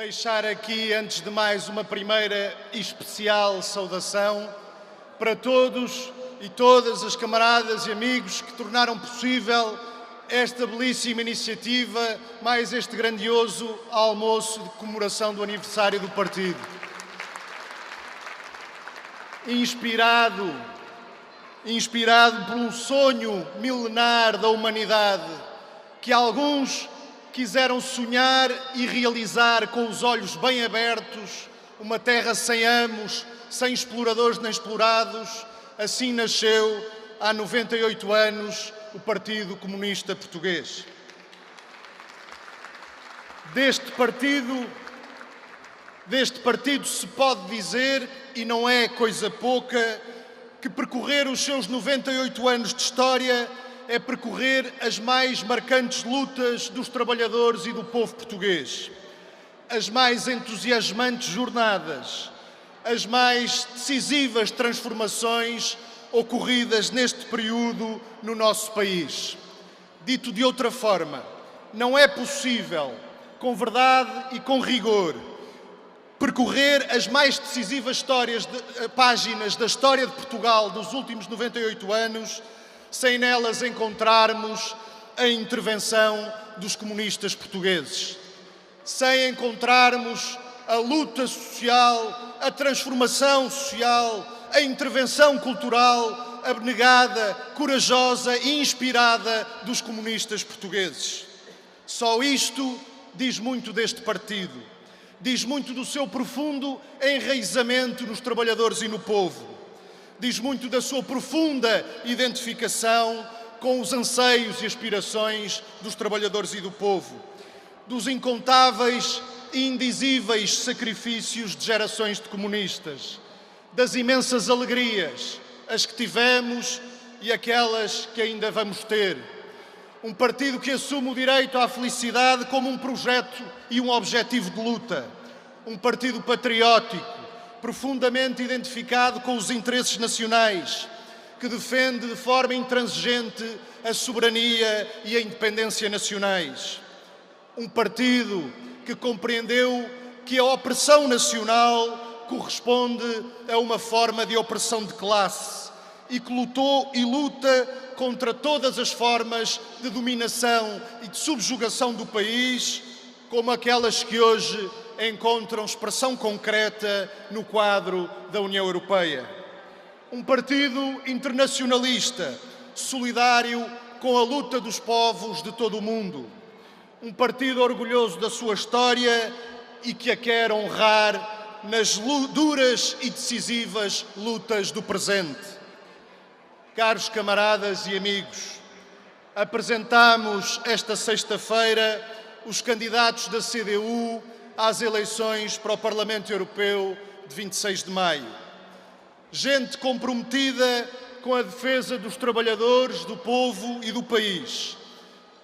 deixar aqui, antes de mais, uma primeira e especial saudação para todos e todas as camaradas e amigos que tornaram possível esta belíssima iniciativa, mais este grandioso almoço de comemoração do aniversário do partido. Inspirado por um sonho milenar da humanidade, que alguns quiseram sonhar e realizar com os olhos bem abertos, uma terra sem amos, sem exploradores nem explorados. Assim nasceu, há 98 anos, o Partido Comunista Português. Deste partido se pode dizer, e não é coisa pouca, que percorrer os seus 98 anos de história é percorrer as mais marcantes lutas dos trabalhadores e do povo português, as mais entusiasmantes jornadas, as mais decisivas transformações ocorridas neste período no nosso país. Dito de outra forma, não é possível, com verdade e com rigor, percorrer as mais decisivas páginas da história de Portugal dos últimos 98 anos sem nelas encontrarmos a intervenção dos comunistas portugueses, sem encontrarmos a luta social, a transformação social, a intervenção cultural abnegada, corajosa e inspirada dos comunistas portugueses. Só isto diz muito deste partido. Diz muito do seu profundo enraizamento nos trabalhadores e no povo. Diz muito da sua profunda identificação com os anseios e aspirações dos trabalhadores e do povo. Dos incontáveis e indizíveis sacrifícios de gerações de comunistas. Das imensas alegrias, as que tivemos e aquelas que ainda vamos ter. Um partido que assume o direito à felicidade como um projeto e um objetivo de luta. Um partido patriótico, profundamente identificado com os interesses nacionais, que defende de forma intransigente a soberania e a independência nacionais. Um partido que compreendeu que a opressão nacional corresponde a uma forma de opressão de classe e que lutou e luta contra todas as formas de dominação e de subjugação do país, como aquelas que hoje encontram expressão concreta no quadro da União Europeia. Um partido internacionalista, solidário com a luta dos povos de todo o mundo. Um partido orgulhoso da sua história e que a quer honrar nas duras e decisivas lutas do presente. Caros camaradas e amigos, apresentamos esta sexta-feira os candidatos da CDU às eleições para o Parlamento Europeu de 26 de maio. Gente comprometida com a defesa dos trabalhadores, do povo e do país.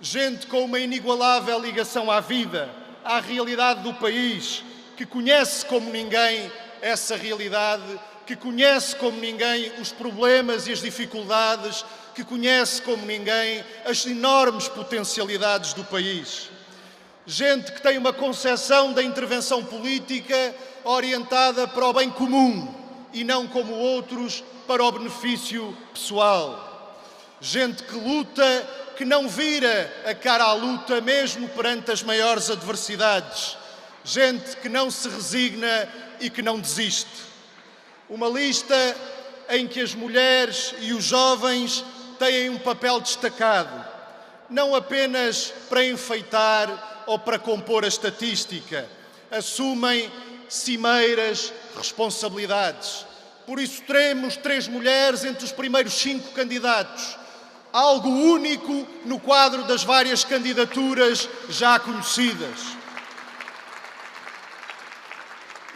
Gente com uma inigualável ligação à vida, à realidade do país, que conhece como ninguém essa realidade, que conhece como ninguém os problemas e as dificuldades, que conhece como ninguém as enormes potencialidades do país. Gente que tem uma concepção da intervenção política orientada para o bem comum e não como outros para o benefício pessoal. Gente que luta, que não vira a cara à luta mesmo perante as maiores adversidades. Gente que não se resigna e que não desiste. Uma lista em que as mulheres e os jovens têm um papel destacado, não apenas para enfeitar ou para compor a estatística, assumem cimeiras responsabilidades. Por isso teremos 3 mulheres entre os primeiros 5 candidatos, algo único no quadro das várias candidaturas já conhecidas.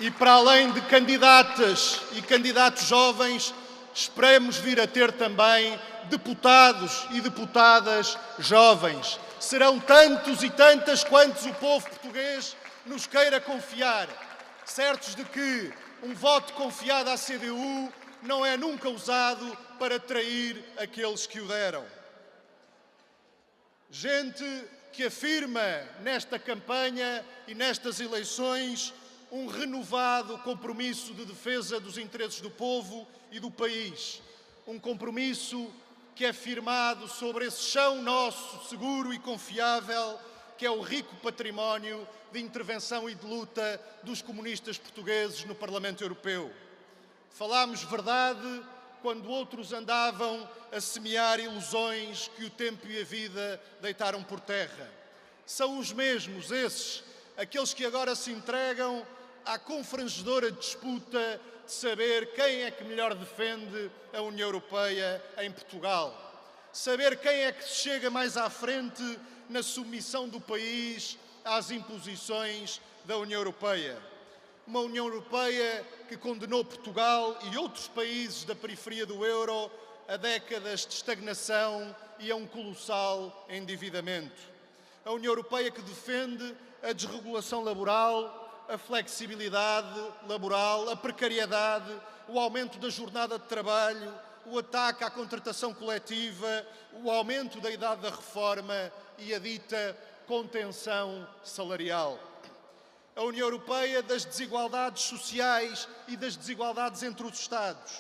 E para além de candidatas e candidatos jovens, esperemos vir a ter também deputados e deputadas jovens. Serão tantos e tantas quantos o povo português nos queira confiar, certos de que um voto confiado à CDU não é nunca usado para trair aqueles que o deram. Gente que afirma nesta campanha e nestas eleições um renovado compromisso de defesa dos interesses do povo e do país. Um compromisso que é firmado sobre esse chão nosso, seguro e confiável, que é o rico património de intervenção e de luta dos comunistas portugueses no Parlamento Europeu. Falámos verdade quando outros andavam a semear ilusões que o tempo e a vida deitaram por terra. São os mesmos, esses, aqueles que agora se entregam à confrangedora disputa de saber quem é que melhor defende a União Europeia em Portugal. Saber quem é que chega mais à frente na submissão do país às imposições da União Europeia. Uma União Europeia que condenou Portugal e outros países da periferia do euro a décadas de estagnação e a um colossal endividamento. A União Europeia que defende a desregulação laboral, a flexibilidade laboral, a precariedade, o aumento da jornada de trabalho, o ataque à contratação coletiva, o aumento da idade da reforma e a dita contenção salarial. A União Europeia das desigualdades sociais e das desigualdades entre os Estados.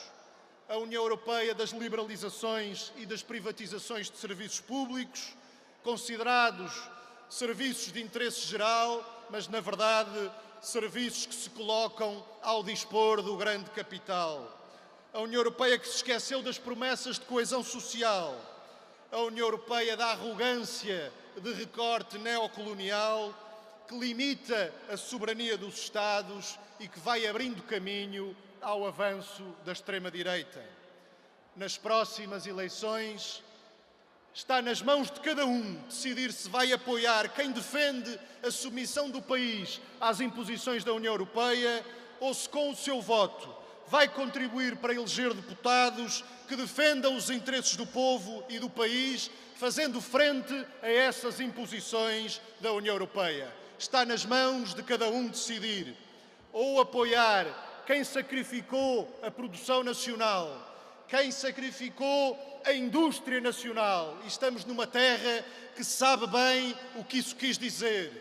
A União Europeia das liberalizações e das privatizações de serviços públicos, considerados serviços de interesse geral, mas, na verdade, serviços que se colocam ao dispor do grande capital. A União Europeia que se esqueceu das promessas de coesão social. A União Europeia da arrogância de recorte neocolonial que limita a soberania dos Estados e que vai abrindo caminho ao avanço da extrema-direita. Nas próximas eleições, está nas mãos de cada um decidir se vai apoiar quem defende a submissão do país às imposições da União Europeia ou se, com o seu voto, vai contribuir para eleger deputados que defendam os interesses do povo e do país, fazendo frente a essas imposições da União Europeia. Está nas mãos de cada um decidir ou apoiar quem sacrificou a produção nacional, quem sacrificou a indústria nacional, e estamos numa terra que sabe bem o que isso quis dizer,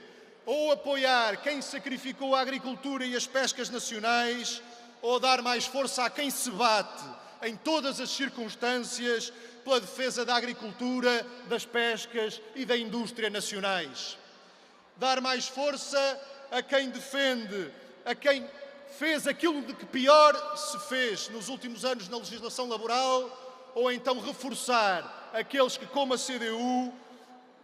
ou apoiar quem sacrificou a agricultura e as pescas nacionais, ou dar mais força a quem se bate em todas as circunstâncias pela defesa da agricultura, das pescas e da indústria nacionais. Dar mais força a quem defende, a quem fez aquilo de que pior se fez nos últimos anos na legislação laboral, ou então reforçar aqueles que, como a CDU,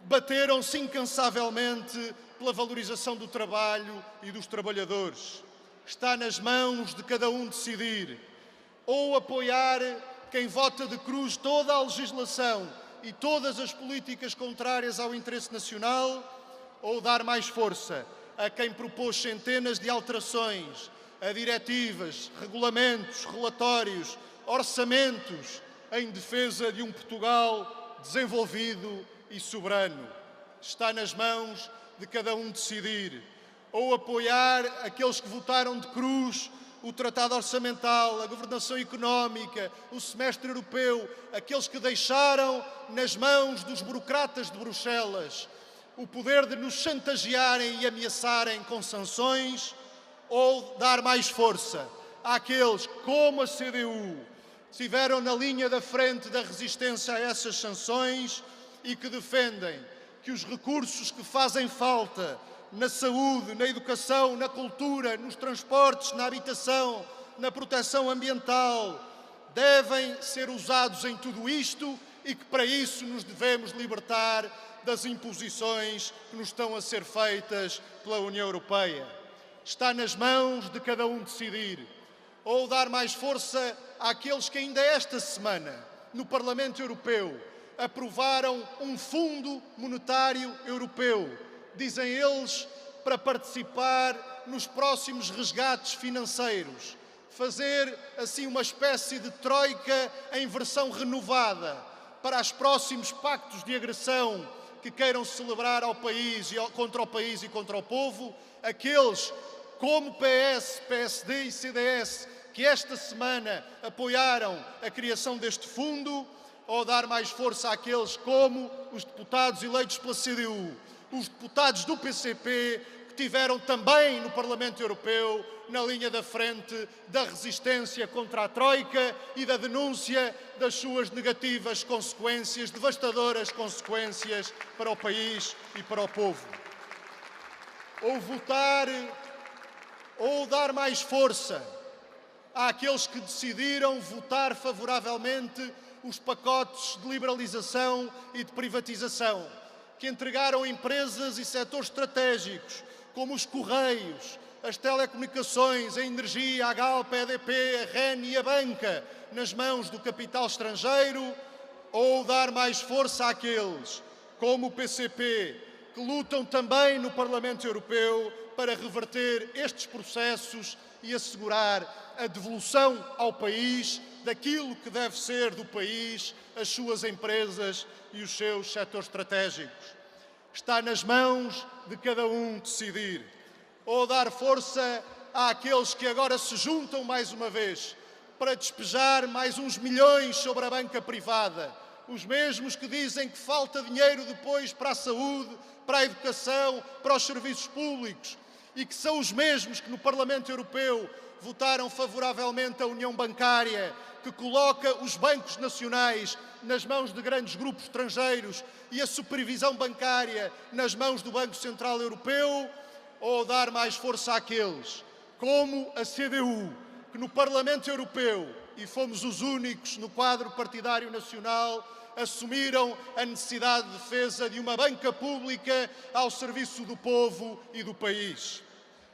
bateram-se incansavelmente pela valorização do trabalho e dos trabalhadores. Está nas mãos de cada um decidir ou apoiar quem vota de cruz toda a legislação e todas as políticas contrárias ao interesse nacional, ou dar mais força a quem propôs centenas de alterações a diretivas, regulamentos, relatórios, orçamentos em defesa de um Portugal desenvolvido e soberano. Está nas mãos de cada um decidir ou apoiar aqueles que votaram de cruz o Tratado Orçamental, a Governação Económica, o Semestre Europeu, aqueles que deixaram nas mãos dos burocratas de Bruxelas o poder de nos chantagearem e ameaçarem com sanções, ou dar mais força àqueles que, como a CDU, estiveram na linha da frente da resistência a essas sanções e que defendem que os recursos que fazem falta na saúde, na educação, na cultura, nos transportes, na habitação, na proteção ambiental, devem ser usados em tudo isto e que para isso nos devemos libertar das imposições que nos estão a ser feitas pela União Europeia. Está nas mãos de cada um decidir ou dar mais força àqueles que ainda esta semana, no Parlamento Europeu, aprovaram um Fundo Monetário Europeu, dizem eles, para participar nos próximos resgates financeiros, fazer assim uma espécie de troika em versão renovada para os próximos pactos de agressão que queiram celebrar ao país, contra o país e contra o povo, aqueles como PS, PSD e CDS que esta semana apoiaram a criação deste fundo, ou dar mais força àqueles como os deputados eleitos pela CDU, os deputados do PCP, que tiveram também no Parlamento Europeu na linha da frente da resistência contra a Troika e da denúncia das suas negativas consequências, devastadoras consequências para o país e para o povo. Ou votar ou dar mais força àqueles que decidiram votar favoravelmente os pacotes de liberalização e de privatização, que entregaram empresas e setores estratégicos, como os Correios, as telecomunicações, a energia, a Galp, a EDP, a REN e a banca, nas mãos do capital estrangeiro, ou dar mais força àqueles, como o PCP, que lutam também no Parlamento Europeu para reverter estes processos e assegurar a devolução ao país daquilo que deve ser do país, as suas empresas e os seus setores estratégicos. Está nas mãos de cada um decidir. Ou dar força àqueles que agora se juntam mais uma vez para despejar mais uns milhões sobre a banca privada, os mesmos que dizem que falta dinheiro depois para a saúde, para a educação, para os serviços públicos, e que são os mesmos que no Parlamento Europeu votaram favoravelmente a União Bancária, que coloca os bancos nacionais nas mãos de grandes grupos estrangeiros e a supervisão bancária nas mãos do Banco Central Europeu, ou dar mais força àqueles, como a CDU, que no Parlamento Europeu, e fomos os únicos no quadro partidário nacional, assumiram a necessidade de defesa de uma banca pública ao serviço do povo e do país.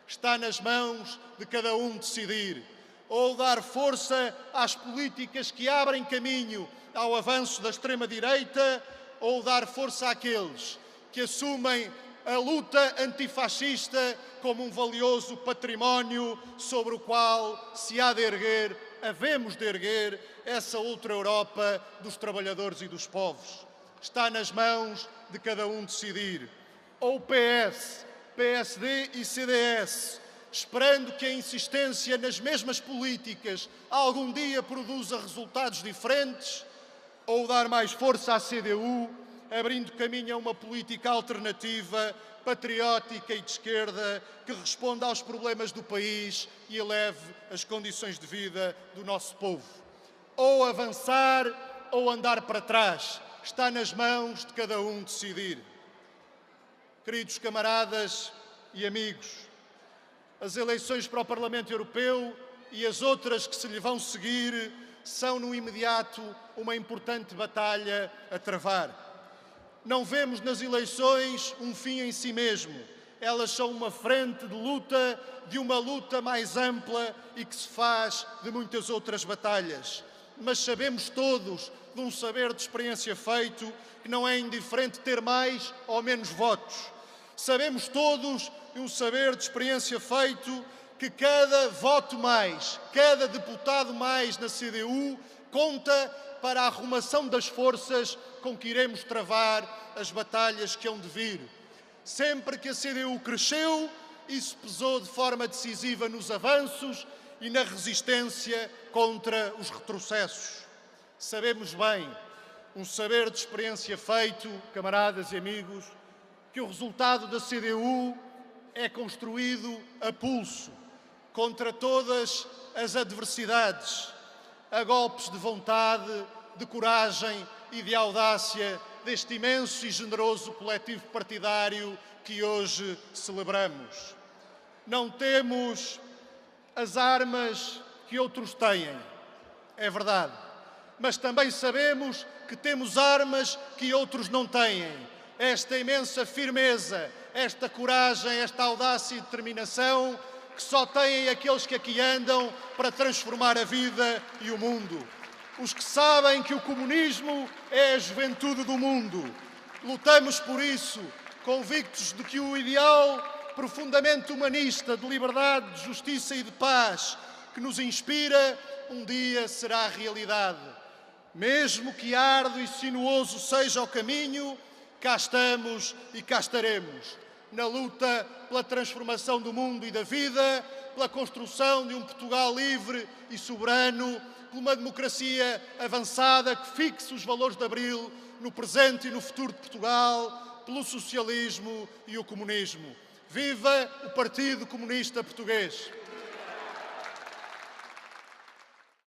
Está nas mãos de cada um decidir, ou dar força às políticas que abrem caminho ao avanço da extrema-direita, ou dar força àqueles que assumem a luta antifascista como um valioso património sobre o qual se há de erguer, havemos de erguer, essa outra Europa dos trabalhadores e dos povos. Está nas mãos de cada um decidir. Ou PS, PSD e CDS, esperando que a insistência nas mesmas políticas algum dia produza resultados diferentes, ou dar mais força à CDU, abrindo caminho a uma política alternativa, patriótica e de esquerda, que responda aos problemas do país e eleve as condições de vida do nosso povo. Ou avançar ou andar para trás. Está nas mãos de cada um decidir. Queridos camaradas e amigos, as eleições para o Parlamento Europeu e as outras que se lhe vão seguir são, no imediato, uma importante batalha a travar. Não vemos nas eleições um fim em si mesmo. Elas são uma frente de luta, de uma luta mais ampla e que se faz de muitas outras batalhas. Mas sabemos todos, de um saber de experiência feito, que não é indiferente ter mais ou menos votos. Sabemos todos, de um saber de experiência feito, que cada voto mais, cada deputado mais na CDU conta para a arrumação das forças com que iremos travar as batalhas que hão de vir. Sempre que a CDU cresceu, isso pesou de forma decisiva nos avanços e na resistência contra os retrocessos. Sabemos bem, um saber de experiência feito, camaradas e amigos, que o resultado da CDU é construído a pulso, contra todas as adversidades, a golpes de vontade, de coragem e de audácia deste imenso e generoso coletivo partidário que hoje celebramos. Não temos as armas que outros têm, é verdade, mas também sabemos que temos armas que outros não têm. Esta imensa firmeza, esta coragem, esta audácia e determinação que só têm aqueles que aqui andam para transformar a vida e o mundo. Os que sabem que o comunismo é a juventude do mundo. Lutamos por isso, convictos de que o ideal profundamente humanista de liberdade, de justiça e de paz que nos inspira, um dia será realidade. Mesmo que árduo e sinuoso seja o caminho, cá estamos e cá estaremos, na luta pela transformação do mundo e da vida, pela construção de um Portugal livre e soberano, por uma democracia avançada que fixe os valores de Abril no presente e no futuro de Portugal, pelo socialismo e o comunismo. Viva o Partido Comunista Português!